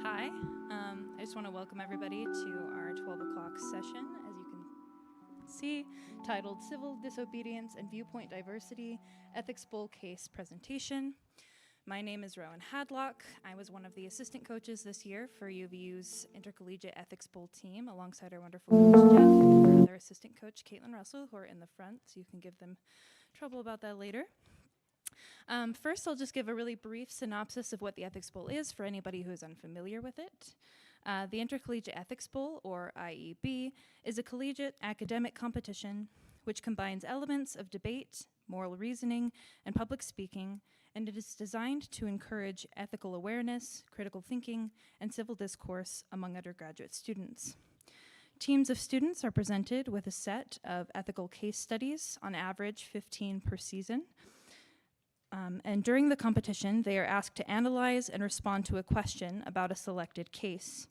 Hi, I just want to welcome everybody to our 12 o'clock session, as you can see, titled Civil Disobedience and Viewpoint Diversity Ethics Bowl Case Presentation. My name is Rowan Hadlock. I was one of the assistant coaches this year for UVU's Intercollegiate Ethics Bowl team, alongside our wonderful coach Jeff and our other assistant coach Caitlin Russell, who are in the front, so you can give them trouble about that later. First, I'll just give a really brief synopsis of what the Ethics Bowl is for anybody who is unfamiliar with it. The Intercollegiate Ethics Bowl, or IEB, is a collegiate academic competition which combines elements of debate, moral reasoning, and public speaking, and it is designed to encourage ethical awareness, critical thinking, and civil discourse among undergraduate students. Teams of students are presented with a set of ethical case studies, on average 15 per season. And during the competition, they are asked to analyze and respond to a question about a selected case.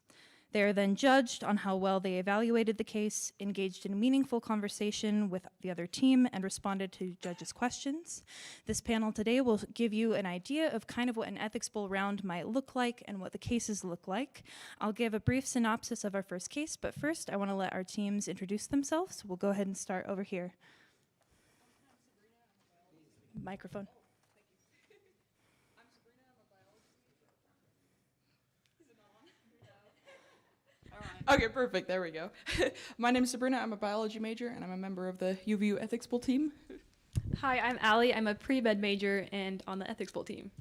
They are then judged on how well they evaluated the case, engaged in meaningful conversation with the other team, and responded to judges' questions. This panel today will give you an idea of kind of what an ethics bowl round might look like and what the cases look like. I'll give a brief synopsis of our first case, but first I want to let our teams introduce themselves. We'll go ahead and start over here. Microphone. Okay, perfect. There we go. My name is Sabrina. I'm a biology major, and I'm a member of the UVU Ethics Bowl team. Hi, I'm Allie. I'm a pre-med major and on the Ethics Bowl team.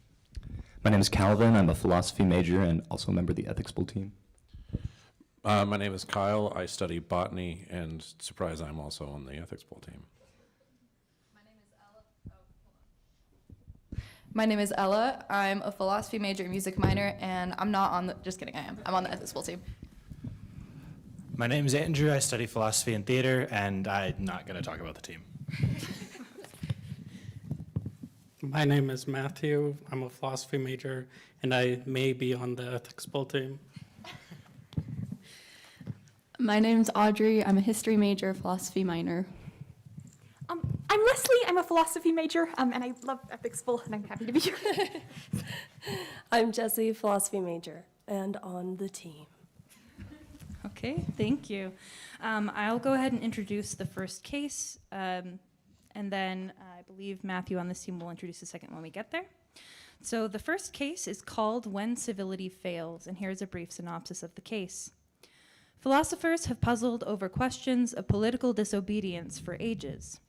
My name is Calvin. I'm a philosophy major and also a member of the Ethics Bowl team. My name is Kyle. I study botany, and surprise, I'm also on the Ethics Bowl team. My name is Ella. I'm a philosophy major and music minor, and I'm not on the, just kidding, I am. I'm on the Ethics Bowl team. My name is Andrew. I study philosophy and theater, and I'm not going to talk about the team. My name is Matthew. I'm a philosophy major, and I may be on the Ethics Bowl team. My name's Audrey. I'm a history major, philosophy minor. I'm Leslie. I'm a philosophy major, and I love Ethics Bowl, and I'm happy to be here. I'm Jessie, philosophy major, and on the team. Okay, thank you. I'll go ahead and introduce the first case, and then I believe Matthew on this team will introduce the second when we get there. So the first case is called When Civility Fails, and here's a brief synopsis of the case. Philosophers have puzzled over questions of political disobedience for ages.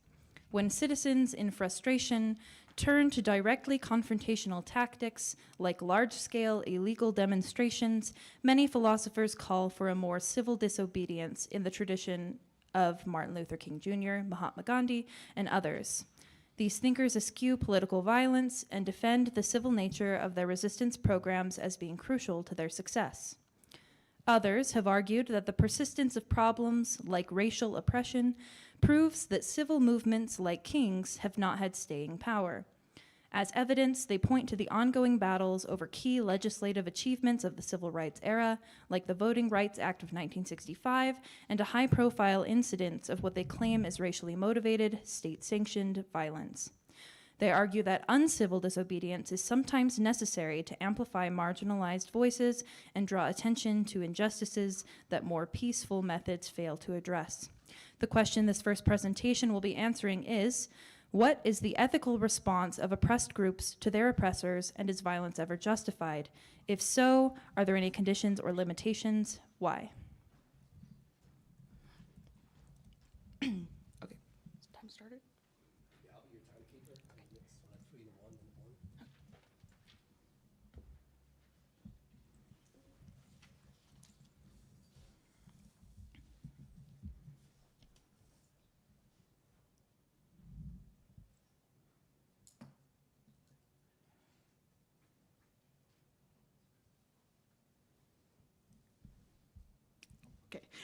When citizens, in frustration, turn to directly confrontational tactics like large-scale illegal demonstrations, many philosophers call for a more civil disobedience in the tradition of Martin Luther King Jr., Mahatma Gandhi, and others. These thinkers eschew political violence and defend the civil nature of their resistance programs as being crucial to their success. Others have argued that the persistence of problems like racial oppression proves that civil movements like King's have not had staying power. As evidence, they point to the ongoing battles over key legislative achievements of the civil rights era, like the Voting Rights Act of 1965, and to high-profile incidents of what they claim is racially motivated, state-sanctioned violence. They argue that uncivil disobedience is sometimes necessary to amplify marginalized voices and draw attention to injustices that more peaceful methods fail to address. The question this first presentation will be answering is, what is the ethical response of oppressed groups to their oppressors, and is violence ever justified? If so, are there any conditions or limitations? Why? Okay, is time started?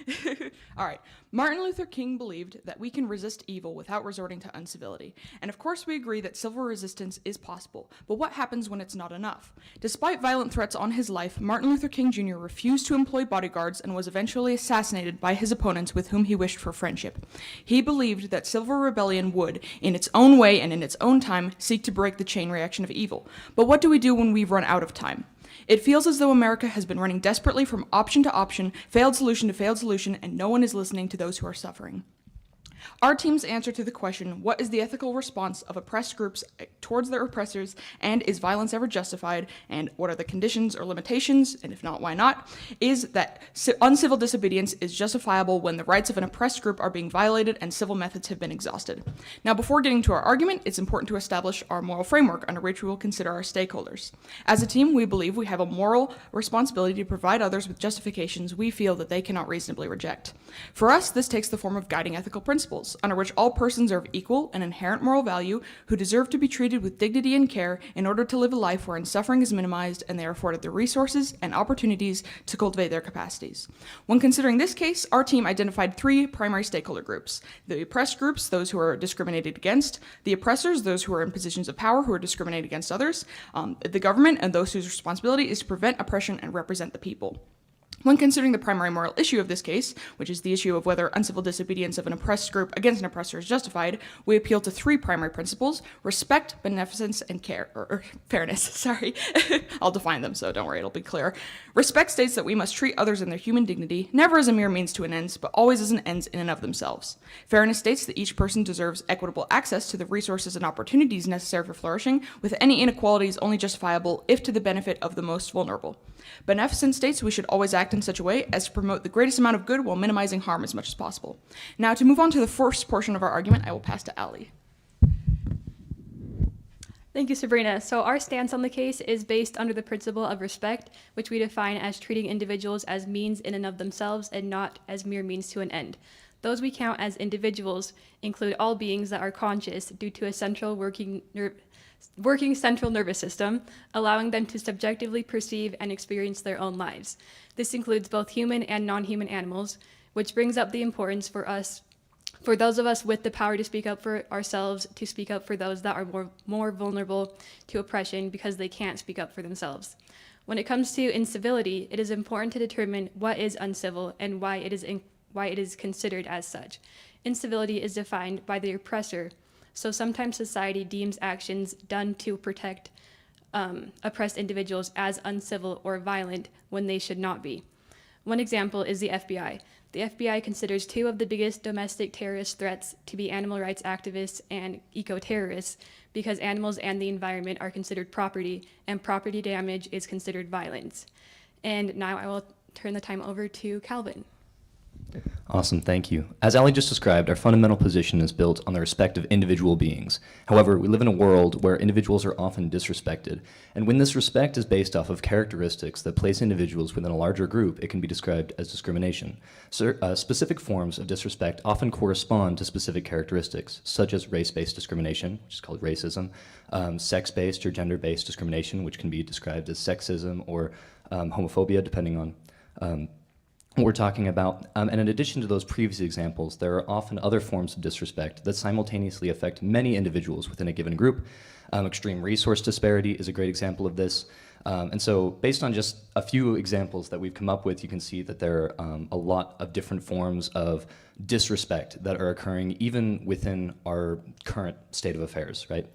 Okay. All right. Martin Luther King believed that we can resist evil without resorting to uncivility. And of course we agree that civil resistance is possible, but what happens when it's not enough? Despite violent threats on his life, Martin Luther King Jr. refused to employ bodyguards and was eventually assassinated by his opponents with whom he wished for friendship. He believed that civil rebellion would, in its own way and in its own time, seek to break the chain reaction of evil. But what do we do when we've run out of time? It feels as though America has been running desperately from option to option, failed solution to failed solution, and no one is listening to those who are suffering. Our team's answer to the question, what is the ethical response of oppressed groups towards their oppressors, and is violence ever justified, and what are the conditions or limitations, and if not, why not, is that uncivil disobedience is justifiable when the rights of an oppressed group are being violated and civil methods have been exhausted. Now, before getting to our argument, it's important to establish our moral framework under which we will consider our stakeholders. As a team, we believe we have a moral responsibility to provide others with justifications we feel that they cannot reasonably reject. For us, this takes the form of guiding ethical principles, under which all persons are of equal and inherent moral value, who deserve to be treated with dignity and care in order to live a life wherein suffering is minimized and they are afforded the resources and opportunities to cultivate their capacities. When considering this case, our team identified 3 primary stakeholder groups: the oppressed groups, those who are discriminated against; the oppressors, those who are in positions of power who are discriminated against others; the government, and those whose responsibility is to prevent oppression and represent the people. When considering the primary moral issue of this case, which is the issue of whether uncivil disobedience of an oppressed group against an oppressor is justified, we appeal to 3 primary principles: respect, beneficence, and fairness. Sorry. I'll define them, so don't worry, it'll be clear. Respect states that we must treat others in their human dignity, never as a mere means to an end, but always as an end in and of themselves. Fairness states that each person deserves equitable access to the resources and opportunities necessary for flourishing, with any inequalities only justifiable if to the benefit of the most vulnerable. Beneficence states we should always act in such a way as to promote the greatest amount of good while minimizing harm as much as possible. Now, to move on to the first portion of our argument, I will pass to Allie. Thank you, Sabrina. So our stance on the case is based under the principle of respect, which we define as treating individuals as means in and of themselves and not as mere means to an end. Those we count as individuals include all beings that are conscious due to a central working central nervous system, allowing them to subjectively perceive and experience their own lives. This includes both human and non-human animals, which brings up the importance for those of us with the power to speak up for ourselves, to speak up for those that are more vulnerable to oppression because they can't speak up for themselves. When it comes to incivility, it is important to determine what is uncivil and why it is considered as such. Incivility is defined by the oppressor, so sometimes society deems actions done to protect oppressed individuals as uncivil or violent when they should not be. One example is the FBI. The FBI considers 2 of the biggest domestic terrorist threats to be animal rights activists and eco-terrorists because animals and the environment are considered property, and property damage is considered violence. And now I will turn the time over to Calvin. Awesome, thank you. As Ali just described, our fundamental position is built on the respect of individual beings. However, we live in a world where individuals are often disrespected, and when this respect is based off of characteristics that place individuals within a larger group, it can be described as discrimination. Specific forms of disrespect often correspond to specific characteristics, such as race-based discrimination, which is called racism, sex-based or gender-based discrimination, which can be described as sexism or homophobia, depending on what we're talking about. And in addition to those previous examples, there are often other forms of disrespect that simultaneously affect many individuals within a given group. Extreme resource disparity is a great example of this. And so based on just a few examples that we've come up with, you can see that there are a lot of different forms of disrespect that are occurring even within our current state of affairs, right?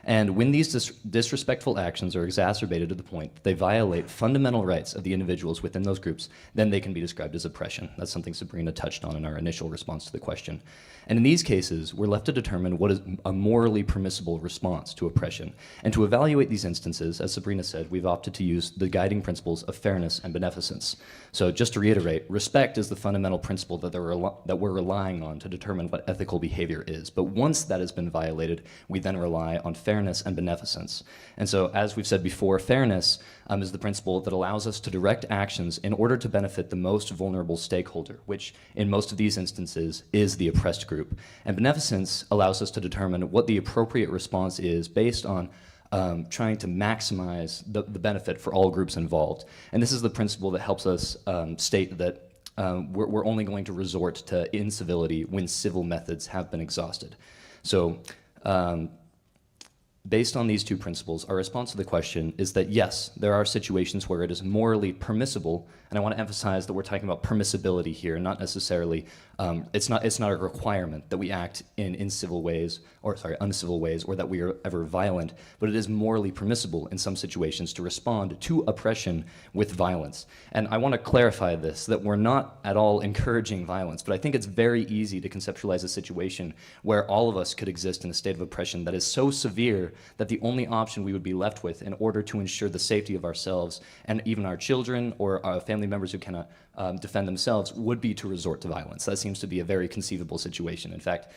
And when these disrespectful actions are exacerbated to the point that they violate fundamental rights of the individuals within those groups, then they can be described as oppression. That's something Sabrina touched on in our initial response to the question. And in these cases, we're left to determine what is a morally permissible response to oppression. And to evaluate these instances, as Sabrina said, we've opted to use the guiding principles of fairness and beneficence. So just to reiterate, respect is the fundamental principle that we're relying on to determine what ethical behavior is. But once that has been violated, we then rely on fairness and beneficence. And so, as we've said before, fairness is the principle that allows us to direct actions in order to benefit the most vulnerable stakeholder, which in most of these instances is the oppressed group. And beneficence allows us to determine what the appropriate response is based on trying to maximize the benefit for all groups involved. And this is the principle that helps us state that we're only going to resort to incivility when civil methods have been exhausted. So Based on these two principles, our response to the question is that yes, there are situations where it is morally permissible, and I want to emphasize that we're talking about permissibility here, not necessarily, it's not a requirement that we act in uncivil ways, or that we are ever violent, but it is morally permissible in some situations to respond to oppression with violence. And I want to clarify this, that we're not at all encouraging violence, but I think it's very easy to conceptualize a situation where all of us could exist in a state of oppression that is so severe that the only option we would be left with in order to ensure the safety of ourselves and even our children or our family members who cannot defend themselves would be to resort to violence. That seems to be a very conceivable situation. In fact,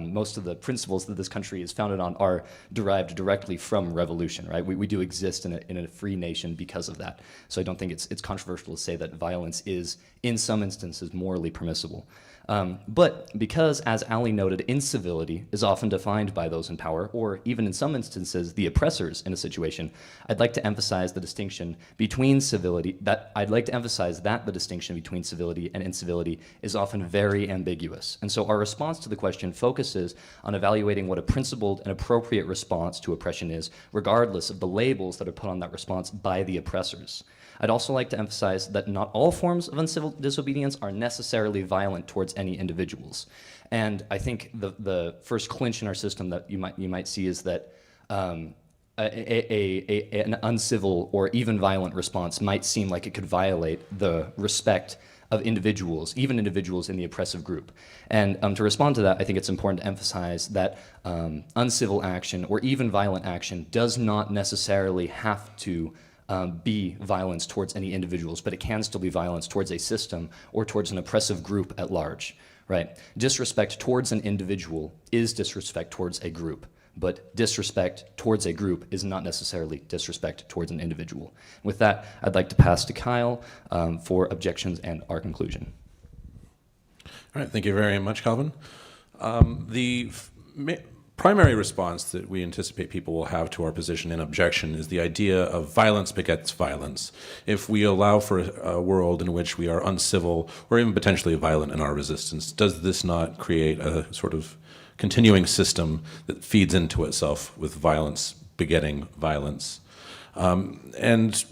most of the principles that this country is founded on are derived directly from revolution, right? We do exist in a free nation because of that. So I don't think it's controversial to say that violence is, in some instances, morally permissible. But because, as Ali noted, incivility is often defined by those in power, or even in some instances, the oppressors in a situation, I'd like to emphasize the distinction between civility, the distinction between civility and incivility is often very ambiguous. And so our response to the question focuses on evaluating what a principled and appropriate response to oppression is, regardless of the labels that are put on that response by the oppressors. I'd also like to emphasize that not all forms of uncivil disobedience are necessarily violent towards any individuals. And I think the first clinch in our system that you might see is that an uncivil or even violent response might seem like it could violate the respect of individuals, even individuals in the oppressive group. And to respond to that, I think it's important to emphasize that uncivil action or even violent action does not necessarily have to be violence towards any individuals, but it can still be violence towards a system or towards an oppressive group at large, right? Disrespect towards an individual is disrespect towards a group, but disrespect towards a group is not necessarily disrespect towards an individual. With that, I'd like to pass to Kyle for objections and our conclusion. All right, thank you very much, Calvin. Primary response that we anticipate people will have to our position in objection is the idea of violence begets violence. If we allow for a world in which we are uncivil or even potentially violent in our resistance, does this not create a sort of continuing system that feeds into itself with violence begetting violence? And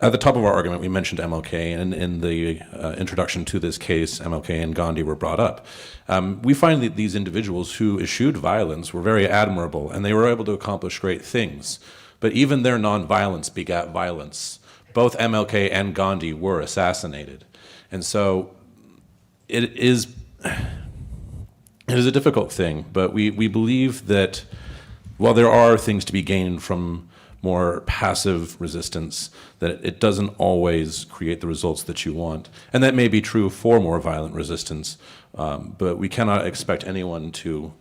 at the top of our argument, we mentioned MLK, and in the introduction to this case, MLK and Gandhi were brought up. We find that these individuals who eschewed violence were very admirable, and they were able to accomplish great things. But even their nonviolence begat violence. Both MLK and Gandhi were assassinated. And so it is a difficult thing, but we believe that while there are things to be gained from more passive resistance, that it doesn't always create the results that you want. And that may be true for more violent resistance, but we cannot expect anyone to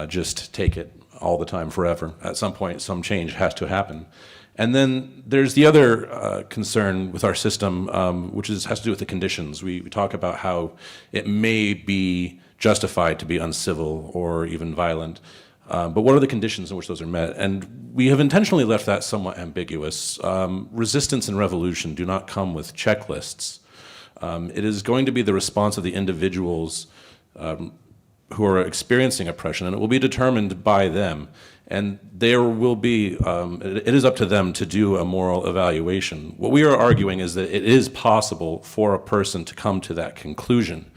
just take it all the time forever. At some point, some change has to happen. And then there's the other concern with our system, which has to do with the conditions. We talk about how it may be justified to be uncivil or even violent. But what are the conditions in which those are met? And we have intentionally left that somewhat ambiguous. Resistance and revolution do not come with checklists. It is going to be the response of the individuals who are experiencing oppression, and it will be determined by them. And there will be, it is up to them to do a moral evaluation. What we are arguing is that it is possible for a person to come to that conclusion.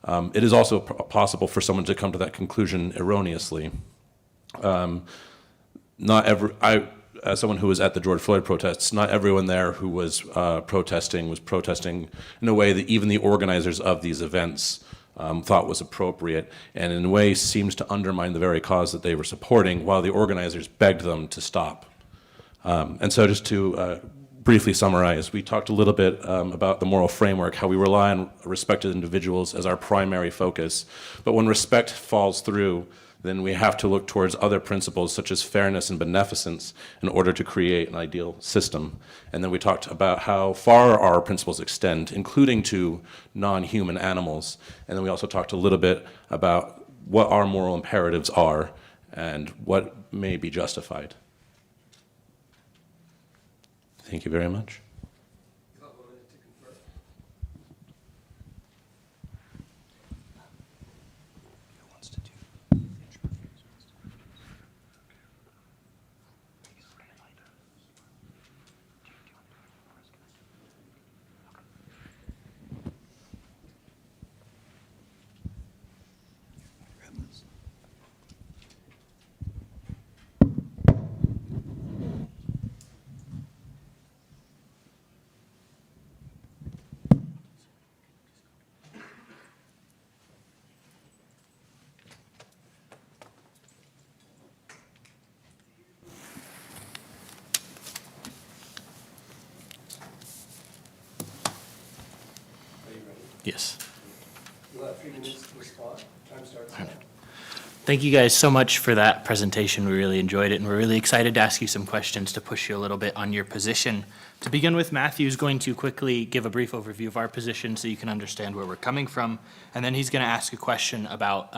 It is also possible for someone to come to that conclusion erroneously. As someone who was at the George Floyd protests, not everyone there who was protesting in a way that even the organizers of these events thought was appropriate, and in a way seems to undermine the very cause that they were supporting, while the organizers begged them to stop. And so just to briefly summarize, we talked a little bit about the moral framework, how we rely on respected individuals as our primary focus, but when respect falls through, then we have to look towards other principles such as fairness and beneficence in order to create an ideal system. And then we talked about how far our principles extend, including to non-human animals. And then we also talked a little bit about what our moral imperatives are and what may be justified. Thank you very much. Yes. You'll have 3 minutes to respond. Time starts now. Thank you guys so much for that presentation. We really enjoyed it, and we're really excited to ask you some questions to push you a little bit on your position. To begin with, Matthew's going to quickly give a brief overview of our position so you can understand where we're coming from, and then he's going to ask a question about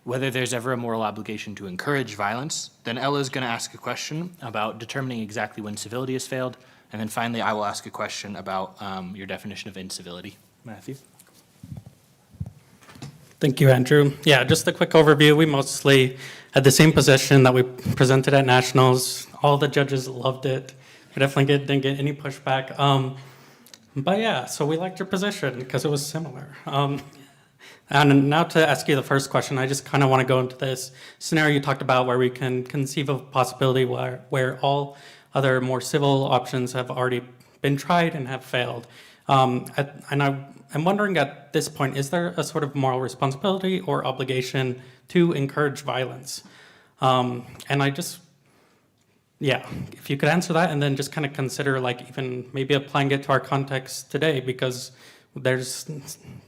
whether there's ever a moral obligation to encourage violence. Then Ella's going to ask a question about determining exactly when civility has failed, and then finally I will ask a question about your definition of incivility. Matthew? Thank you, Andrew. Yeah, just a quick overview. We mostly had the same position that we presented at Nationals. All the judges loved it. We definitely didn't get any pushback. But yeah, so we liked your position because it was similar. And now to ask you the first question, I just kind of want to go into this scenario you talked about where we can conceive of a possibility where all other more civil options have already been tried and have failed. I'm wondering at this point, is there a sort of moral responsibility or obligation to encourage violence? And I just, yeah, if you could answer that and then just kind of consider like even maybe applying it to our context today, because there's,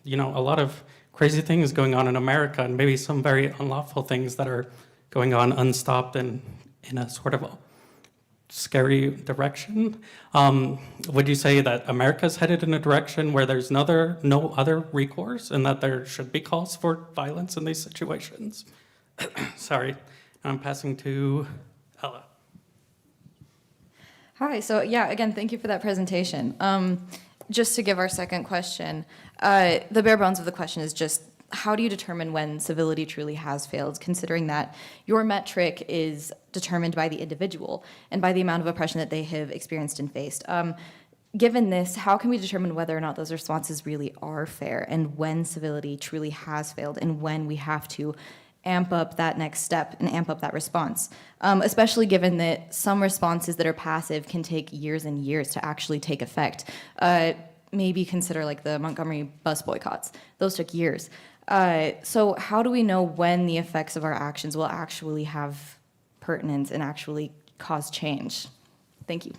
you know, a lot of crazy things going on in America and maybe some very unlawful things that are going on unstopped and in a sort of scary direction. Would you say that America's headed in a direction where there's no other recourse and that there should be calls for violence in these situations? Sorry, I'm passing to Ella. Hi, so yeah, again, thank you for that presentation. Just to give our second question, the bare bones of the question is just, how do you determine when civility truly has failed, considering that your metric is determined by the individual and by the amount of oppression that they have experienced and faced? Given this, how can we determine whether or not those responses really are fair and when civility truly has failed and when we have to amp up that next step and amp up that response, especially given that some responses that are passive can take years and years to actually take effect. Maybe consider like the Montgomery bus boycotts. Those took years. So how do we know when the effects of our actions will actually have pertinence and actually cause change? Thank you.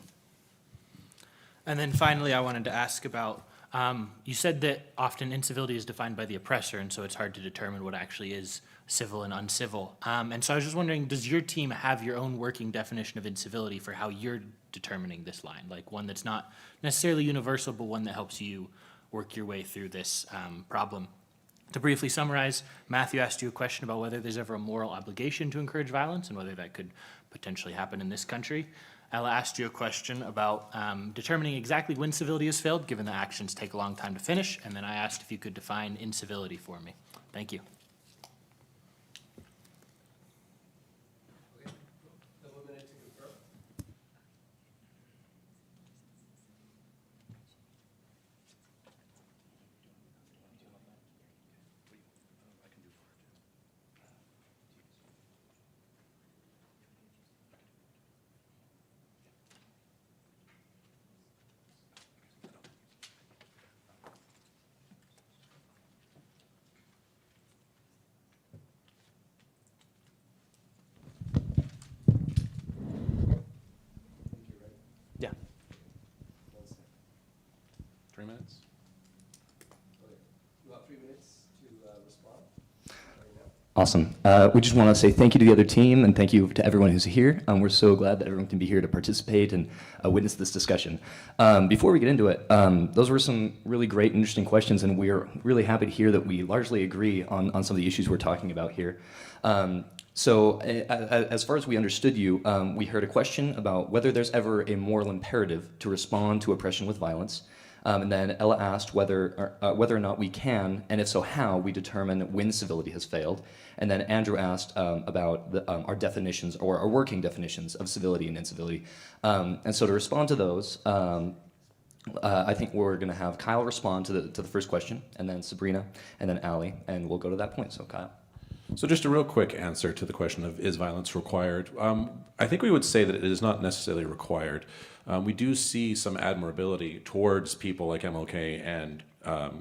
And then finally, I wanted to ask about, you said that often incivility is defined by the oppressor, and so it's hard to determine what actually is civil and uncivil. And so I was just wondering, does your team have your own working definition of incivility for how you're determining this line? Like one that's not necessarily universal, but one that helps you work your way through this problem? To briefly summarize, Matthew asked you a question about whether there's ever a moral obligation to encourage violence and whether that could potentially happen in this country. Ella asked you a question about determining exactly when civility has failed, given that actions take a long time to finish. And then I asked if you could define incivility for me. Thank you. Yeah. 3 minutes? You have 3 minutes to respond. Awesome. We just want to say thank you to the other team and thank you to everyone who's here. We're so glad that everyone can be here to participate and witness this discussion. Before we get into it, those were some really great, interesting questions, and we're really happy to hear that we largely agree on some of the issues we're talking about here. So as far as we understood you, we heard a question about whether there's ever a moral imperative to respond to oppression with violence. And then Ella asked whether or not we can, and if so, how we determine when civility has failed. And then Andrew asked about our definitions, or our working definitions of civility and incivility. And so to respond to those, I think we're going to have Kyle respond to the first question, and then Sabrina, and then Allie, and we'll go to that point. So Kyle. So just a real quick answer to the question of is violence required? I think we would say that it is not necessarily required. We do see some admirability towards people like MLK and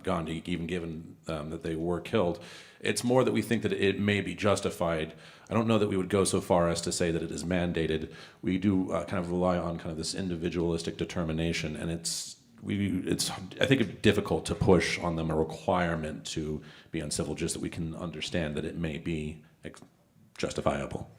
Gandhi, even given that they were killed. It's more that we think that it may be justified. I don't know that we would go so far as to say that it is mandated. We do kind of rely on kind of this individualistic determination, and it's it's I think difficult to push on them a requirement to be uncivil, just that we can understand that it may be justifiable.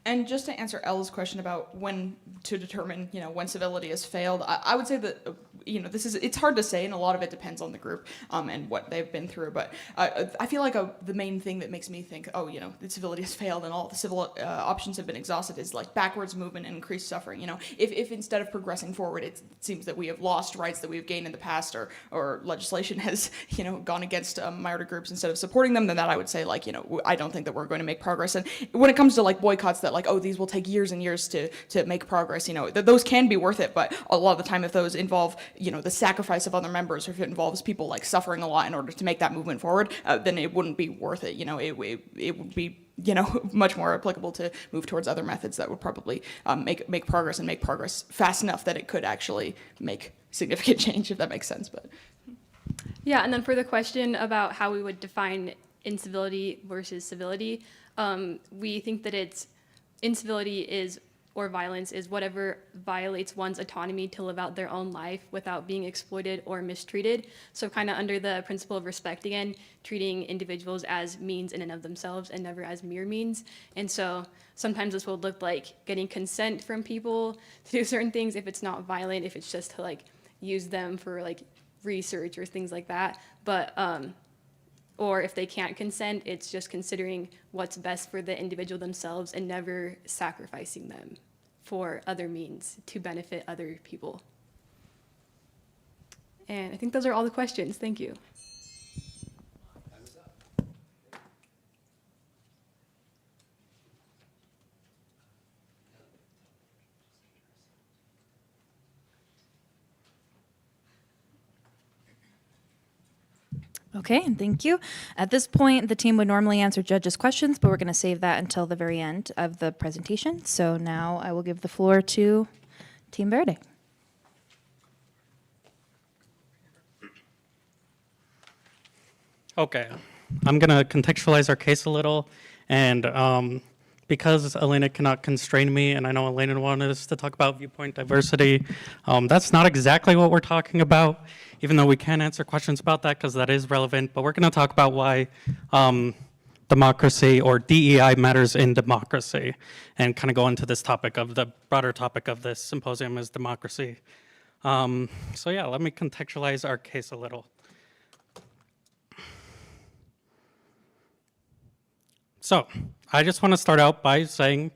And just to answer Ella's question about when to determine, when civility has failed, I would say that, it's hard to say, and a lot of it depends on the group and what they've been through. But I feel like the main thing that makes me think, the civility has failed and all the civil options have been exhausted is like backwards movement and increased suffering. If instead of progressing forward, it seems that we have lost rights that we've gained in the past, or legislation has, gone against minority groups instead of supporting them, then that I would say, I don't think that we're going to make progress. And when it comes to boycotts that these will take years and years to make progress, those can be worth it, but a lot of the time if those involve, the sacrifice of other members, or if it involves people suffering a lot in order to make that movement forward, then it wouldn't be worth it. It would be much more applicable to move towards other methods that would probably make progress and make progress fast enough that it could actually make significant change, if that makes sense. But Yeah, and then for the question about how we would define incivility versus civility, we think that incivility or violence is whatever violates one's autonomy to live out their own life without being exploited or mistreated. So kind of under the principle of respect again, treating individuals as means in and of themselves and never as mere means. And so sometimes this will look like getting consent from people to do certain things if it's not violent, if it's just to use them for research or things like that. But or if they can't consent, it's just considering what's best for the individual themselves and never sacrificing them for other means to benefit other people. And I think those are all the questions. Thank you. Okay, and thank you. At this point, the team would normally answer judges' questions, but we're going to save that until the very end of the presentation. So now I will give the floor to Team Verde. Okay, I'm going to contextualize our case a little, and because Elena cannot constrain me, and I know Elena wanted us to talk about viewpoint diversity, that's not exactly what we're talking about, even though we can answer questions about that because that is relevant, but we're going to talk about why democracy or DEI matters in democracy, and kind of go into this topic of the broader topic of this symposium is democracy. So yeah, let me contextualize our case a little. So I just want to start out by saying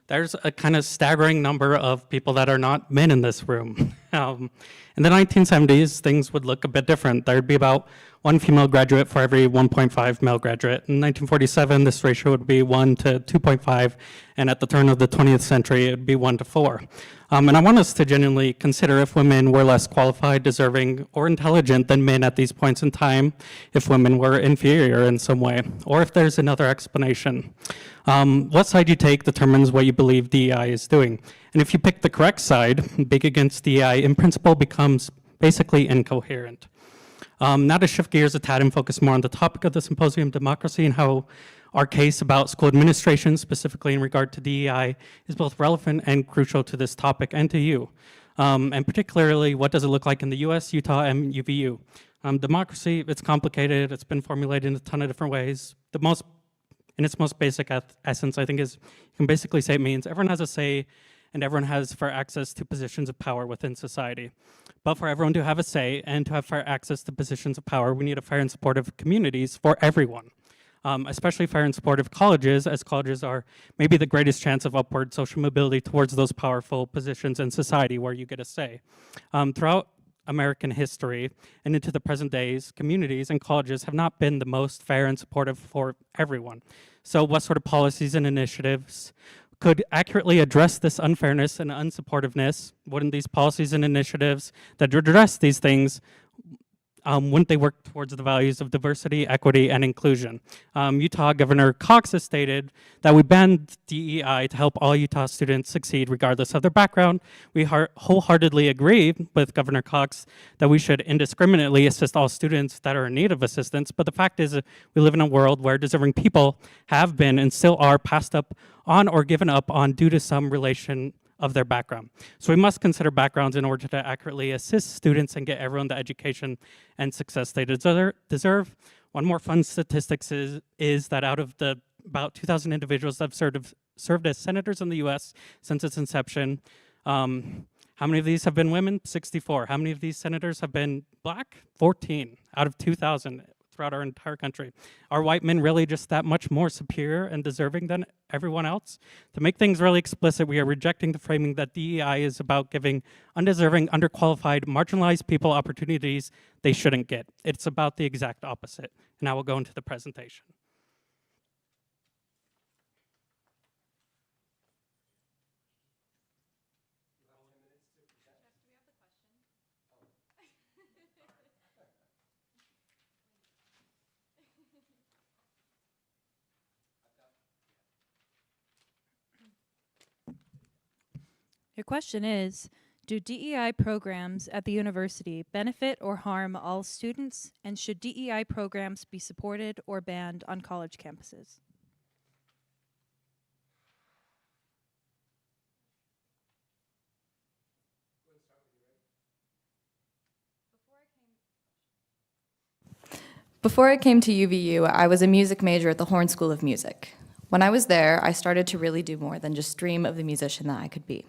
there's a kind of staggering number of people that are not men in this room. In the 1970s, things would look a bit different. There'd be about one female graduate for every 1.5 male graduate. In 1947, this ratio would be 1 to 2.5, and at the turn of the 20th century, it would be 1 to 4. And I want us to genuinely consider if women were less qualified, deserving, or intelligent than men at these points in time, if women were inferior in some way, or if there's another explanation. What side you take determines what you believe DEI is doing. And if you pick the correct side, big against DEI, in principle becomes basically incoherent. Now to shift gears a tad and focus more on the topic of the symposium, democracy, and how our case about school administration, specifically in regard to DEI, is both relevant and crucial to this topic and to you. And particularly, what does it look like in the US, Utah, and UVU? Democracy, it's complicated, it's been formulated in a ton of different ways. In its most basic essence, I think is, you can basically say it means everyone has a say and everyone has fair access to positions of power within society. But for everyone to have a say and to have fair access to positions of power, we need a fair and supportive communities for everyone. Especially fair and supportive colleges, as colleges are maybe the greatest chance of upward social mobility towards those powerful positions in society where you get a say. Throughout American history and into the present days, communities and colleges have not been the most fair and supportive for everyone. So what sort of policies and initiatives could accurately address this unfairness and unsupportiveness? Wouldn't these policies and initiatives that address these things, wouldn't they work towards the values of diversity, equity, and inclusion? Utah Governor Cox has stated that we banned DEI to help all Utah students succeed regardless of their background. We wholeheartedly agree with Governor Cox that we should indiscriminately assist all students that are in need of assistance, but the fact is we live in a world where deserving people have been and still are passed up on or given up on due to some relation of their background. So we must consider backgrounds in order to accurately assist students and get everyone the education and success they deserve. One more fun statistics is that out of the about 2,000 individuals that have served as senators in the U.S. since its inception, how many of these have been women? 64. How many of these senators have been black? 14 out of 2,000 throughout our entire country. Are white men really just that much more superior and deserving than everyone else? To make things really explicit, we are rejecting the framing that DEI is about giving undeserving, underqualified, marginalized people opportunities they shouldn't get. It's about the exact opposite. And I will go into the presentation. Your question is, do DEI programs at the university benefit or harm all students, and should DEI programs be supported or banned on college campuses? Before I came to UVU, I was a music major at the Horn School of Music. When I was there, I started to really do more than just dream of the musician that I could be.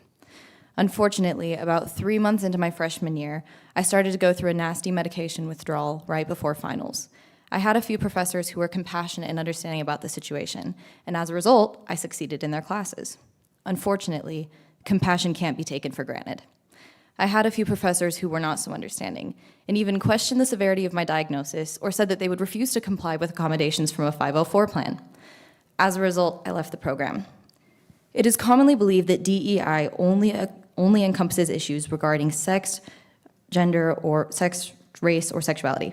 Unfortunately, about 3 months into my freshman year, I started to go through a nasty medication withdrawal right before finals. I had a few professors who were compassionate and understanding about the situation, and as a result, I succeeded in their classes. Unfortunately, compassion can't be taken for granted. I had a few professors who were not so understanding, and even questioned the severity of my diagnosis or said that they would refuse to comply with accommodations from a 504 plan. As a result, I left the program. It is commonly believed that DEI only encompasses issues regarding sex, gender, or sex, race, or sexuality.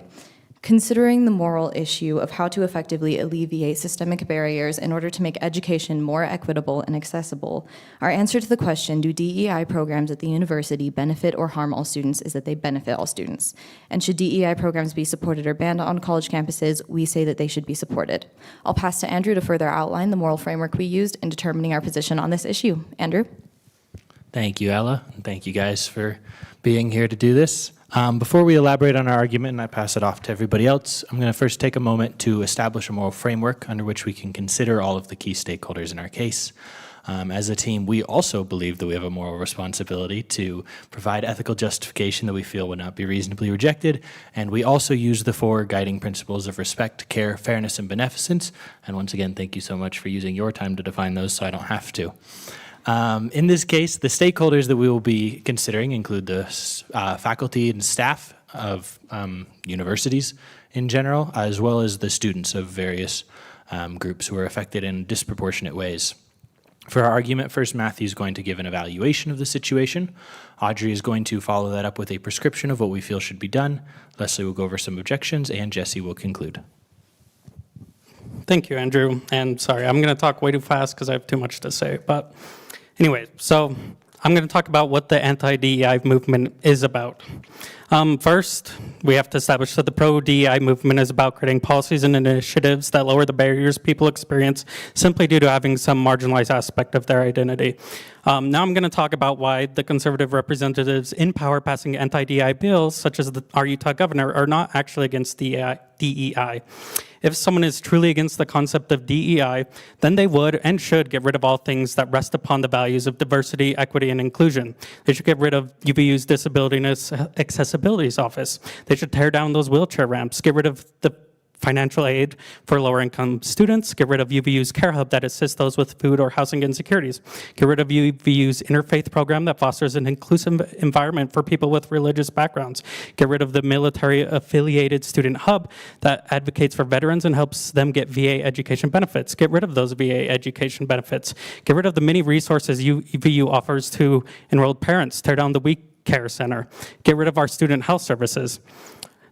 Considering the moral issue of how to effectively alleviate systemic barriers in order to make education more equitable and accessible, our answer to the question, do DEI programs at the university benefit or harm all students, is that they benefit all students. And should DEI programs be supported or banned on college campuses, we say that they should be supported. I'll pass to Andrew to further outline the moral framework we used in determining our position on this issue. Andrew? Thank you, Ella, and thank you guys for being here to do this. Before we elaborate on our argument and I pass it off to everybody else, I'm going to first take a moment to establish a moral framework under which we can consider all of the key stakeholders in our case. As a team, we also believe that we have a moral responsibility to provide ethical justification that we feel would not be reasonably rejected, and we also use the 4 guiding principles of respect, care, fairness, and beneficence. And once again, thank you so much for using your time to define those so I don't have to. In this case, the stakeholders that we will be considering include the faculty and staff of universities in general, as well as the students of various groups who are affected in disproportionate ways. For our argument, first Matthew is going to give an evaluation of the situation. Audrey is going to follow that up with a prescription of what we feel should be done. Leslie will go over some objections, and Jesse will conclude. Thank you, Andrew. And sorry, I'm going to talk way too fast because I have too much to say. But anyway, so I'm going to talk about what the anti-DEI movement is about. First, we have to establish that the pro-DEI movement is about creating policies and initiatives that lower the barriers people experience simply due to having some marginalized aspect of their identity. Now I'm going to talk about why the conservative representatives in power passing anti-DEI bills, such as our Utah governor, are not actually against DEI. If someone is truly against the concept of DEI, then they would and should get rid of all things that rest upon the values of diversity, equity, and inclusion. They should get rid of UVU's Disability Accessibilities Office. They should tear down those wheelchair ramps, get rid of the financial aid for lower-income students, get rid of UVU's Care Hub that assists those with food or housing insecurities, get rid of UVU's Interfaith program that fosters an inclusive environment for people with religious backgrounds, get rid of the military-affiliated student hub that advocates for veterans and helps them get VA education benefits, get rid of those VA education benefits, get rid of the many resources UVU offers to enrolled parents, tear down the Week Care Center, get rid of our student health services.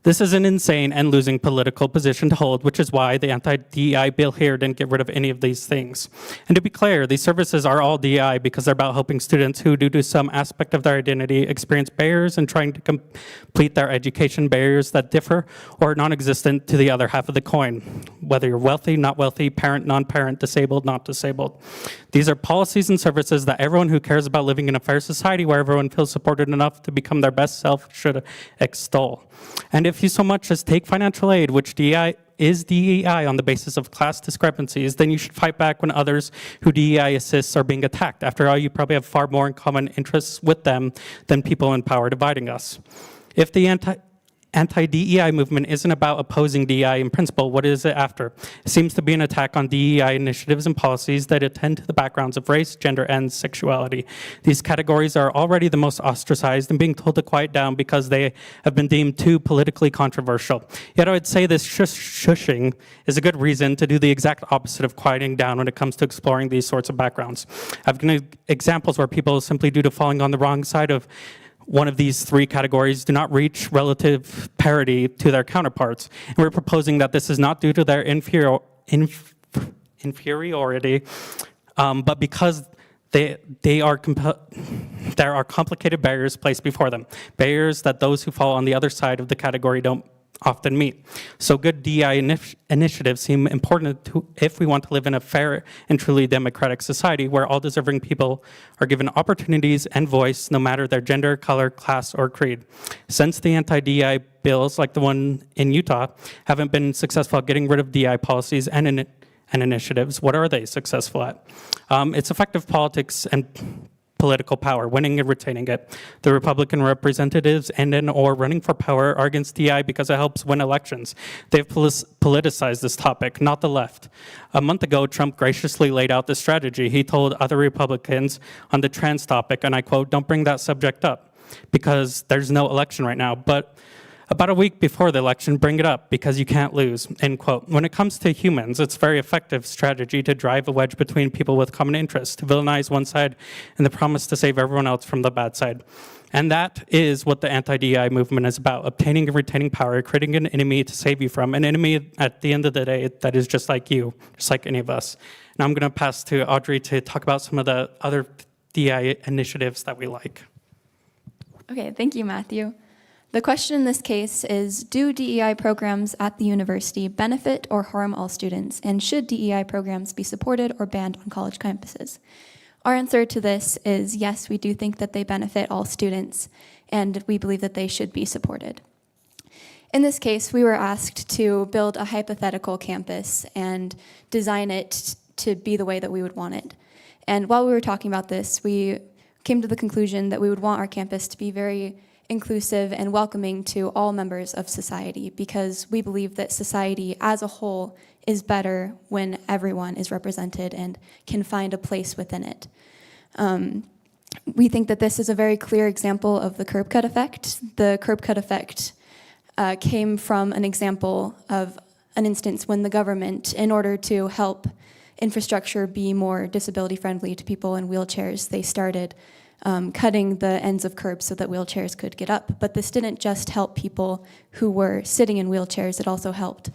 This is an insane and losing political position to hold, which is why the anti-DEI bill here didn't get rid of any of these things. And to be clear, these services are all DEI because they're about helping students who, due to some aspect of their identity, experience barriers and trying to complete their education, barriers that differ or are non-existent to the other half of the coin, whether you're wealthy, not wealthy, parent, non-parent, disabled, not disabled. These are policies and services that everyone who cares about living in a fair society where everyone feels supported enough to become their best self should extol. And if you so much as take financial aid, which DEI is DEI on the basis of class discrepancies, then you should fight back when others who DEI assists are being attacked. After all, you probably have far more in common interests with them than people in power dividing us. If the anti-DEI movement isn't about opposing DEI in principle, what is it after? It seems to be an attack on DEI initiatives and policies that attend to the backgrounds of race, gender, and sexuality. These categories are already the most ostracized and being told to quiet down because they have been deemed too politically controversial. Yet I would say this shushing is a good reason to do the exact opposite of quieting down when it comes to exploring these sorts of backgrounds. I've given examples where people simply due to falling on the wrong side of one of these three categories do not reach relative parity to their counterparts. And we're proposing that this is not due to their inferiority, but because there are complicated barriers placed before them, barriers that those who fall on the other side of the category don't often meet. So good DEI initiatives seem important if we want to live in a fair and truly democratic society where all deserving people are given opportunities and voice no matter their gender, color, class, or creed. Since the anti-DEI bills, like the one in Utah, haven't been successful at getting rid of DEI policies and initiatives, what are they successful at? It's effective politics and political power, winning and retaining it. The Republican representatives and or running for power are against DEI because it helps win elections. They've politicized this topic, not the left. A month ago, Trump graciously laid out this strategy. He told other Republicans on the trans topic, and I quote, "Don't bring that subject up because there's no election right now, but about a week before the election, bring it up because you can't lose," end quote. When it comes to humans, it's a very effective strategy to drive a wedge between people with common interests, to villainize one side in the promise to save everyone else from the bad side. And that is what the anti-DEI movement is about, obtaining and retaining power, creating an enemy to save you from, an enemy at the end of the day that is just like you, just like any of us. Now I'm gonna pass to Audrey to talk about some of the other DEI initiatives that we like. Okay, thank you, Matthew. The question in this case is, do DEI programs at the university benefit or harm all students? And should DEI programs be supported or banned on college campuses? Our answer to this is yes, we do think that they benefit all students, and we believe that they should be supported. In this case, we were asked to build a hypothetical campus and design it to be the way that we would want it. And while we were talking about this, we came to the conclusion that we would want our campus to be very inclusive and welcoming to all members of society, because we believe that society as a whole is better when everyone is represented and can find a place within it. We think that this is a very clear example of the curb cut effect. The curb cut effect came from an example of an instance when the government, in order to help infrastructure be more disability friendly to people in wheelchairs, they started cutting the ends of curbs so that wheelchairs could get up. But this didn't just help people who were sitting in wheelchairs, it also helped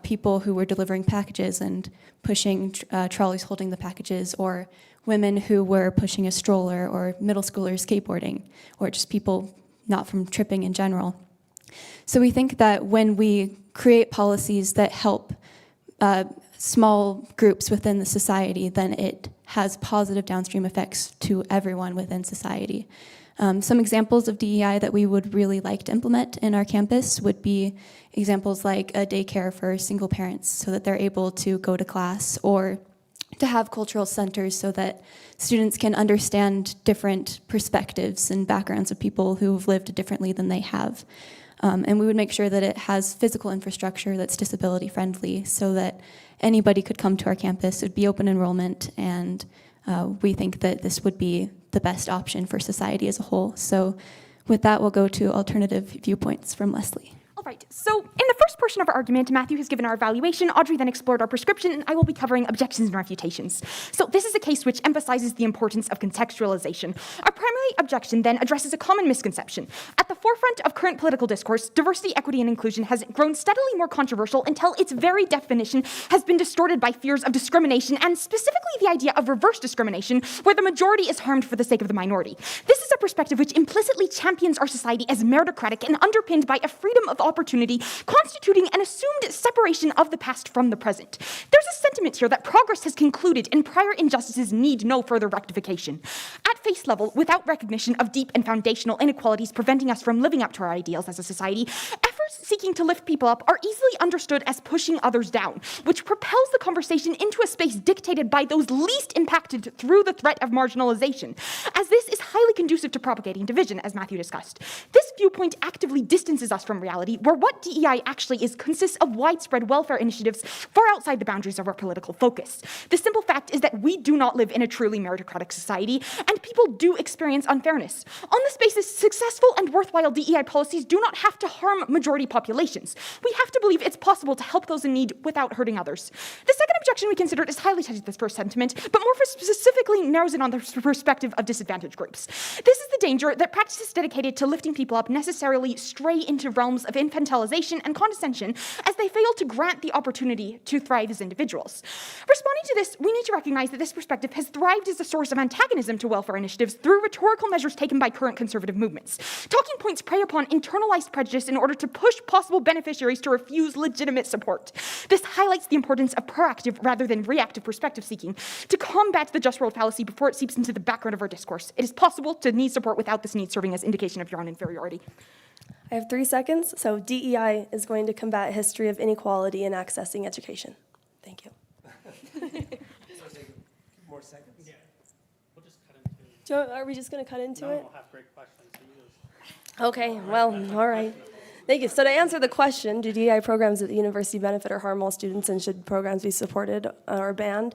people who were delivering packages and pushing trolleys holding the packages, or women who were pushing a stroller, or middle schoolers skateboarding, or just people not from tripping in general. So we think that when we create policies that help small groups within the society, then it has positive downstream effects to everyone within society. Some examples of DEI that we would really like to implement in our campus would be examples like a daycare for single parents so that they're able to go to class, or to have cultural centers so that students can understand different perspectives and backgrounds of people who have lived differently than they have. And we would make sure that it has physical infrastructure that's disability friendly so that anybody could come to our campus. It would be open enrollment, and we think that this would be the best option for society as a whole. So with that, we'll go to alternative viewpoints from Leslie. All Right, so in the first portion of our argument, Matthew has given our evaluation, Audrey then explored our prescription, and I will be covering objections and refutations. So this is a case which emphasizes the importance of contextualization. Our primary objection then addresses a common misconception. At the forefront of current political discourse, diversity, equity, and inclusion has grown steadily more controversial until its very definition has been distorted by fears of discrimination, and specifically the idea of reverse discrimination, where the majority is harmed for the sake of the minority. This is a perspective which implicitly champions our society as meritocratic and underpinned by a freedom of opportunity, constituting an assumed separation of the past from the present. There's a sentiment here that progress has concluded and prior injustices need no further rectification. At face level, without recognition of deep and foundational inequalities preventing us from living up to our ideals as a society, efforts seeking to lift people up are easily understood as pushing others down, which propels the conversation into a space dictated by those least impacted through the threat of marginalization, as this is highly conducive to propagating division, as Matthew discussed. This viewpoint actively distances us from reality, where what DEI actually is consists of widespread welfare initiatives far outside the boundaries of our political focus. The simple fact is that we do not live in a truly meritocratic society, and people do experience unfairness. On this basis, successful and worthwhile DEI policies do not have to harm majority populations. We have to believe it's possible to help those in need without hurting others. The second objection we considered is highly touches this first sentiment, but more specifically narrows in on the perspective of disadvantaged groups. This is the danger that practices dedicated to lifting people up necessarily stray into realms of infantilization and condescension as they fail to grant the opportunity to thrive as individuals. Responding to this, we need to recognize that this perspective has thrived as a source of antagonism to welfare initiatives through rhetorical measures taken by current conservative movements. Talking points prey upon internalized prejudice in order to push possible beneficiaries to refuse legitimate support. This highlights the importance of proactive rather than reactive perspective seeking to combat the just world fallacy before it seeps into the background of our discourse. It is possible to need support without this need serving as indication of your own inferiority. I have 3 seconds. So DEI is going to combat history of inequality in accessing education. Thank you. More seconds. Yeah. We'll just cut into it. Are we just going to cut into No, it? we'll have great questions. So you just- Okay, well, all right. Thank you. So to answer the question, do DEI programs at the university benefit or harm all students, and should programs be supported or banned?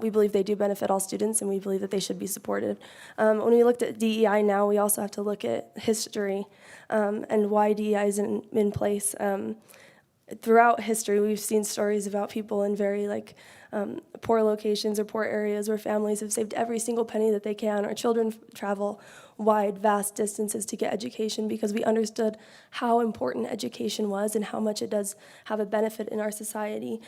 We believe they do benefit all students, and we believe that they should be supported. When we looked at DEI now, we also have to look at history and why DEI is in place. Throughout history, we've seen stories about people in very poor locations or poor areas where families have saved every single penny that they can, or children travel wide, vast distances to get education because we understood how important education was and how much it does have a benefit in our society.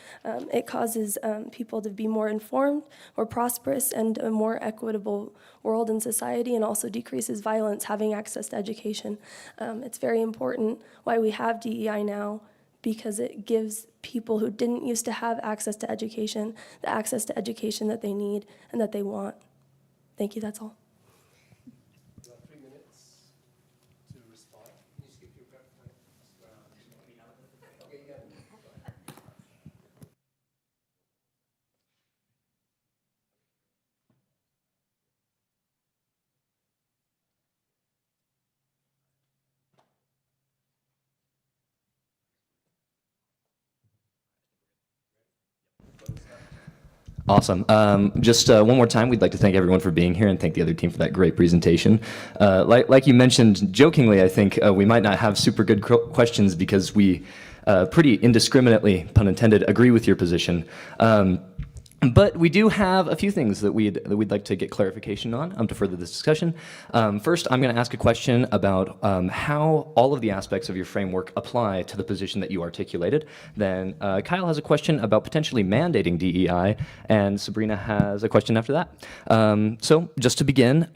It causes people to be more informed, more prosperous, and a more equitable world and society, and also decreases violence having access to education. It's very important why we have DEI now, because it gives people who didn't used to have access to education the access to education that they need and that they want. Thank you, that's all. You have 3 minutes to respond. Can you skip your prep time? Okay, you got it. Awesome. Just one more time, we'd like to thank everyone for being here and thank the other team for that great presentation. Like you mentioned jokingly, I think we might not have super good questions because we pretty indiscriminately, pun intended, agree with your position. But we do have a few things that we'd like to get clarification on to further this discussion. First, I'm going to ask a question about how all of the aspects of your framework apply to the position that you articulated. Then Kyle has a question about potentially mandating DEI, and Sabrina has a question after that. So just to begin,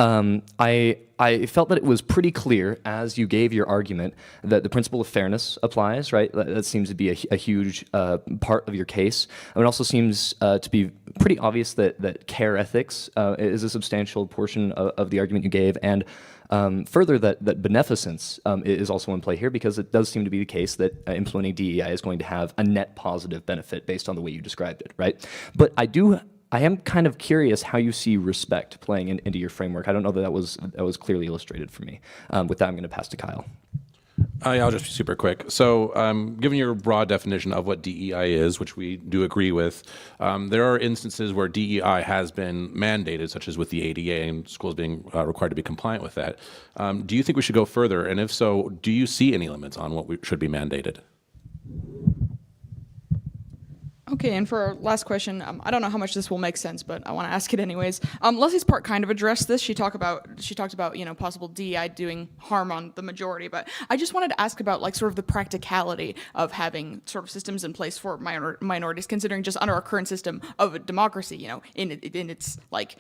I felt that it was pretty clear as you gave your argument that the principle of fairness applies, right? That seems to be a huge part of your case. It also seems to be pretty obvious that care ethics is a substantial portion of the argument you gave, and further that beneficence is also in play here, because it does seem to be the case that implementing DEI is going to have a net positive benefit based on the way you described it, right? But I am kind of curious how you see respect playing into your framework. I don't know that was clearly illustrated for me. With that, I'm going to pass to Kyle. Yeah, I'll just be super quick. So, given your broad definition of what DEI is, which we do agree with, there are instances where DEI has been mandated, such as with the ADA and schools being required to be compliant with that. Do you think we should go further? And if so, do you see any limits on what should be mandated? Okay, and for our last question, I don't know how much this will make sense, but I want to ask it anyways. Leslie's part kind of addressed this. She talked about possible DEI doing harm on the majority, but I just wanted to ask about like sort of the practicality of having sort of systems in place for minorities, considering just under our current system of a democracy, in its like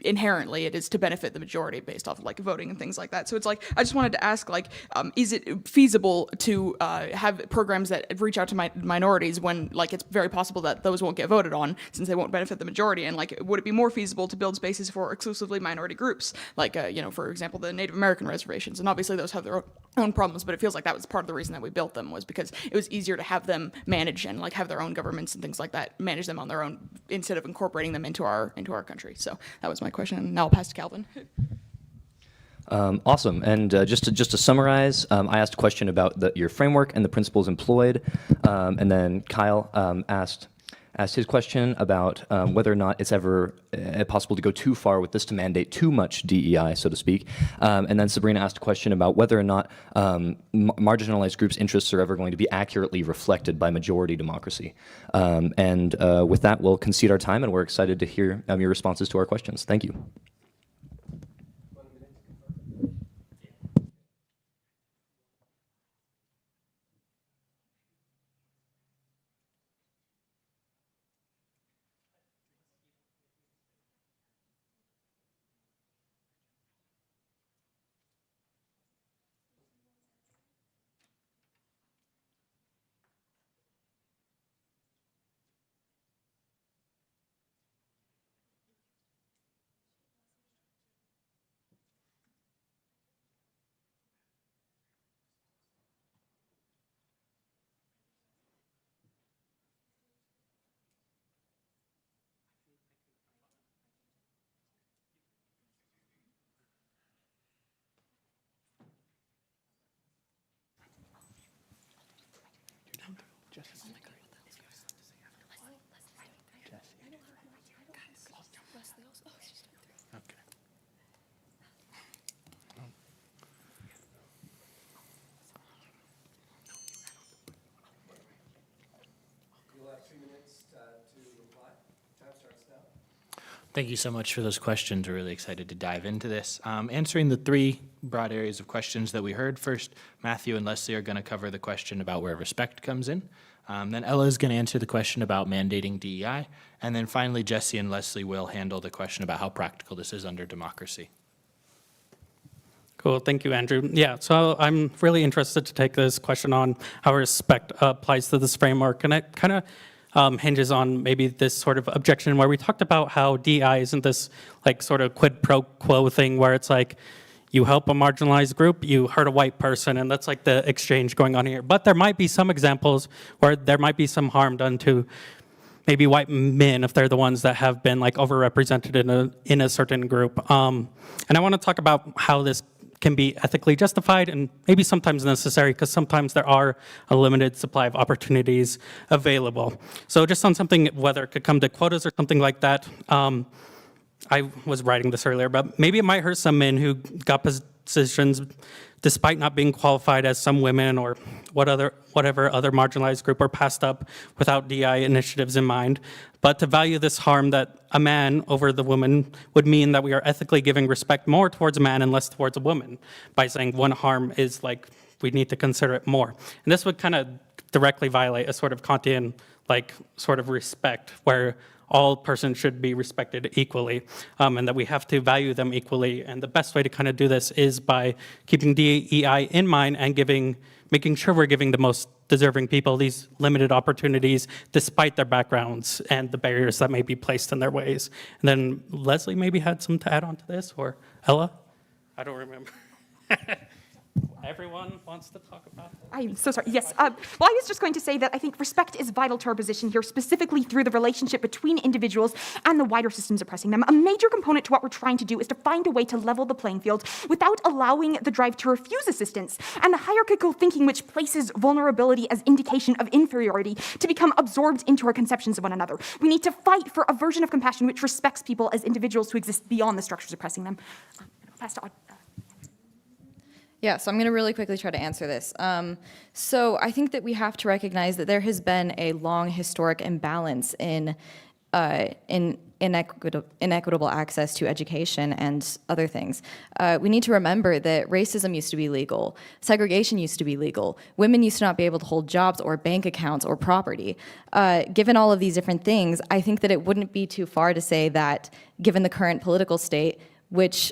inherently it is to benefit the majority based off of like voting and things like that. So it's like I just wanted to ask like, is it feasible to have programs that reach out to minorities when like it's very possible that those won't get voted on since they won't benefit the majority? And like, would it be more feasible to build spaces for exclusively minority groups, like for example the Native American reservations? And obviously those have their own problems, but it feels like that was part of the reason that we built them, was because it was easier to have them manage and like have their own governments and things like that, manage them on their own instead of incorporating them into our country. So that was my question. Now I'll pass to Calvin. Awesome. And just to summarize, I asked a question about your framework and the principles employed, and then Kyle asked his question about whether or not it's ever possible to go too far with this to mandate too much DEI, so to speak. And then Sabrina asked a question about whether or not marginalized groups' interests are ever going to be accurately reflected by majority democracy. And with that, we'll concede our time, and we're excited to hear your responses to our questions. Thank you. You'll have 3 minutes to reply. Time starts now. Thank you so much for those questions. We're really excited to dive into this. Answering the 3 broad areas of questions that we heard. First, Matthew and Leslie are going to cover the question about where respect comes in. Then Ella is going to answer the question about mandating DEI. And then finally, Jesse and Leslie will handle the question about how practical this is under democracy. Cool, thank you, Andrew. Yeah, so I'm really interested to take this question on how respect applies to this framework, and it kind of hinges on maybe this sort of objection where we talked about how DEI isn't this like sort of quid pro quo thing where it's like you help a marginalized group, you hurt a white person, and that's like the exchange going on here. But there might be some examples where there might be some harm done to maybe white men if they're the ones that have been like overrepresented in a certain group. And I want to talk about how this can be ethically justified and maybe sometimes necessary, because sometimes there are a limited supply of opportunities available. So just on something, whether it could come to quotas or something like that, I was writing this earlier, but maybe it might hurt some men who got positions despite not being qualified as some women or whatever other marginalized group are passed up without DEI initiatives in mind. But to value this harm that a man over the woman would mean that we are ethically giving respect more towards a man and less towards a woman by saying one harm is like, we need to consider it more. And this would kind of directly violate a sort of Kantian like sort of respect where all persons should be respected equally, and that we have to value them equally. And the best way to kind of do this is by keeping DEI in mind and making sure we're giving the most deserving people these limited opportunities despite their backgrounds and the barriers that may be placed in their ways. And then Leslie maybe had some to add on to this, or Ella? I don't remember. everyone wants to talk about that. I'm so sorry. Yes. Well, I was just going to say that I think respect is vital to our position here, specifically through the relationship between individuals and the wider systems oppressing them. A major component to what we're trying to do is to find a way to level the playing field without allowing the drive to refuse assistance and the hierarchical thinking which places vulnerability as indication of inferiority to become absorbed into our conceptions of one another. We need to fight for a version of compassion which respects people as individuals who exist beyond the structures oppressing them. Pass to Aud. Yeah, so I'm going to really quickly try to answer this. So I think that we have to recognize that there has been a long historic imbalance in inequitable access to education and other things. We need to remember that racism used to be legal, segregation used to be legal, women used to not be able to hold jobs or bank accounts or property. Given all of these different things, I think that it wouldn't be too far to say that given the current political state, which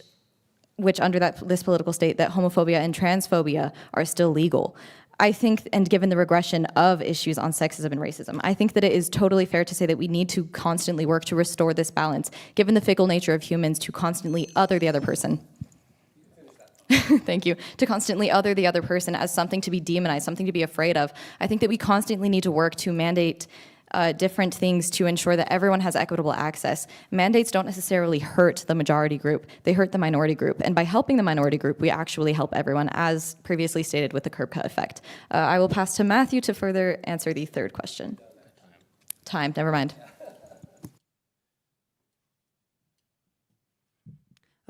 under this political state, that homophobia and transphobia are still legal. I think, and given the regression of issues on sexism and racism, I think that it is totally fair to say that we need to constantly work to restore this balance, given the fickle nature of humans, to constantly other the other person. Thank you. To constantly other the other person as something to be demonized, something to be afraid of. I think that we constantly need to work to mandate different things to ensure that everyone has equitable access. Mandates don't necessarily hurt the majority group, they hurt the minority group. And by helping the minority group, we actually help everyone, as previously stated with the curb cut effect. I will pass to Matthew to further answer the third question. Time, never mind.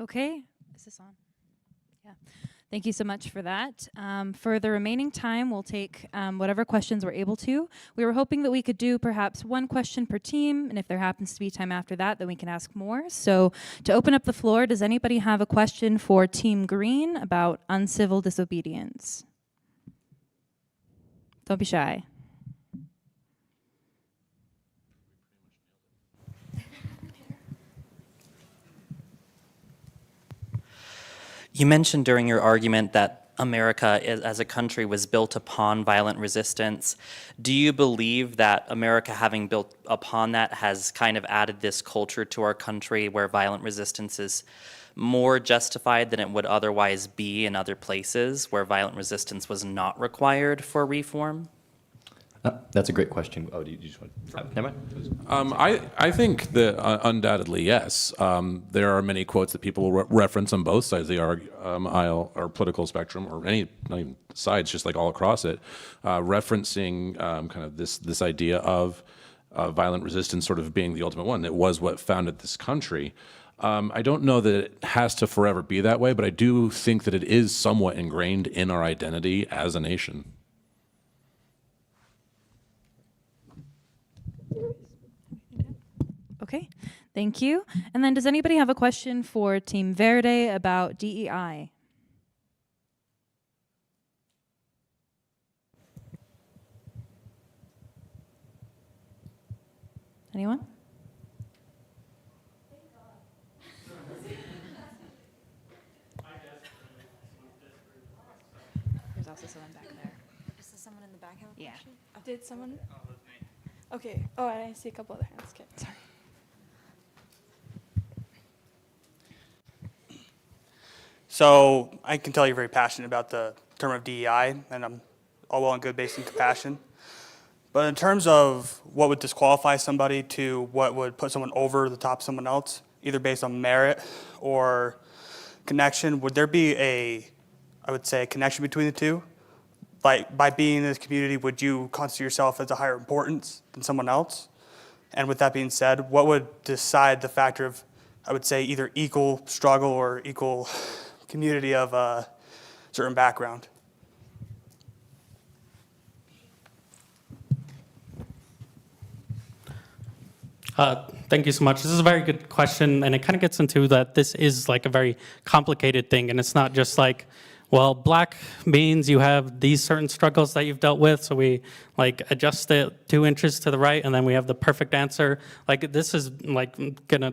Okay, is this on? Yeah. Thank you so much for that. For the remaining time, we'll take whatever questions we're able to. We were hoping that we could do perhaps one question per team, and if there happens to be time after that, then we can ask more. So to open up the floor, does anybody have a question for Team Green about uncivil disobedience? Don't be shy. You mentioned during your argument that America as a country was built upon violent resistance. Do you believe that America, having built upon that, has kind of added this culture to our country where violent resistance is more justified than it would otherwise be in other places where violent resistance was not required for reform? That's a great question. Oh, do you just want? Never mind. I think that undoubtedly yes. There are many quotes that people will reference on both sides of the aisle or political spectrum, or not even sides, just like all across it, referencing kind of this idea of violent resistance sort of being the ultimate one. It was what founded this country. I don't know that it has to forever be that way, but I do think that it is somewhat ingrained in our identity as a nation. Okay, thank you. And then does anybody have a question for Team Verde about DEI? Anyone? There's also someone back there. Is there someone in the back have a Yeah. question? Did someone? Okay. Oh, I see a couple other hands. Okay. Sorry. So I can tell you're very passionate about the term of DEI, and I'm all well and good based in compassion. But in terms of what would disqualify somebody to what would put someone over the top of someone else, either based on merit or connection, would there be I would say, a connection between the two? Like, by being in this community, would you consider yourself as a higher importance than someone else? And with that being said, what would decide the factor of, I would say, either equal struggle or equal community of a certain background? Thank you so much. This is a very good question, and it kind of gets into that this is like a very complicated thing, and it's not just like, well, black means you have these certain struggles that you've dealt with, so we like adjust it 2 inches to the right, and then we have the perfect answer. Like this is like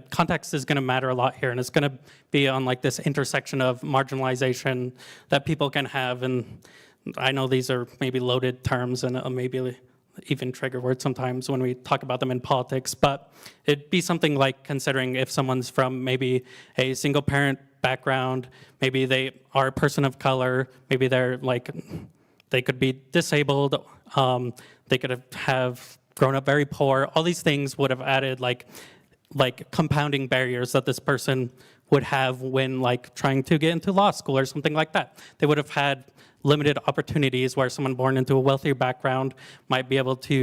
context is gonna matter a lot here, and it's gonna be on like this intersection of marginalization that people can have, and I know these are maybe loaded terms and maybe even trigger words sometimes when we talk about them in politics, but it'd be something like considering if someone's from maybe a single parent background, maybe they are a person of color, maybe they're like, they could be disabled, they could have grown up very poor. All these things would have added like compounding barriers that this person would have when like trying to get into law school or something like that. They would have had limited opportunities where someone born into a wealthier background might be able to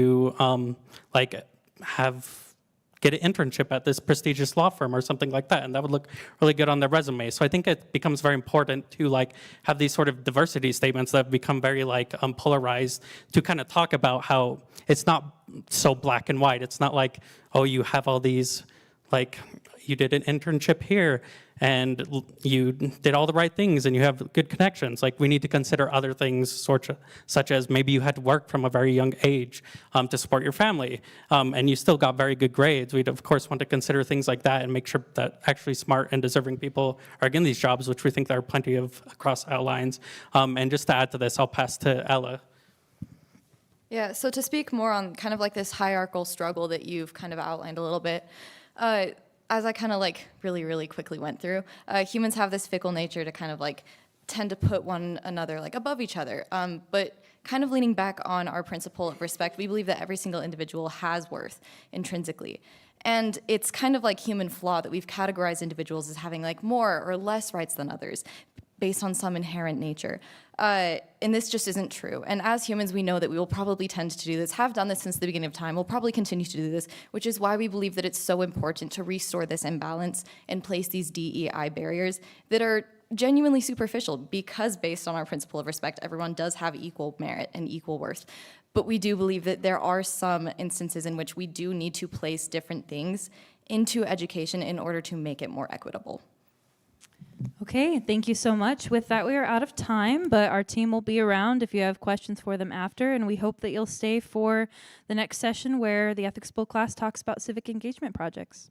get an internship at this prestigious law firm or something like that, and that would look really good on their resume. So I think it becomes very important to like have these sort of diversity statements that become very like polarized, to kind of talk about how it's not so black and white. It's not like, oh, you have all these, like, you did an internship here and you did all the right things and you have good connections. Like, we need to consider other things, such as maybe you had to work from a very young age to support your family, and you still got very good grades. We'd, of course, want to consider things like that and make sure that actually smart and deserving people are getting these jobs, which we think there are plenty of across our lines. And just to add to this, I'll pass to Ella. Yeah, so to speak more on kind of like this hierarchical struggle that you've kind of outlined a little bit, as I kind of like really quickly went through, humans have this fickle nature to kind of like tend to put one another like above each other. But kind of leaning back on our principle of respect, we believe that every single individual has worth intrinsically. And it's kind of like human flaw that we've categorized individuals as having like more or less rights than others based on some inherent nature. And this just isn't true. And as humans, we know that we will probably tend to do this, have done this since the beginning of time, we'll probably continue to do this, which is why we believe that it's so important to restore this imbalance and place these DEI barriers that are genuinely superficial, because based on our principle of respect, everyone does have equal merit and equal worth. But we do believe that there are some instances in which we do need to place different things into education in order to make it more equitable. Okay, thank you so much. With that, we are out of time, but our team will be around if you have questions for them after, and we hope that you'll stay for the next session where the Ethics Bowl class talks about civic engagement projects.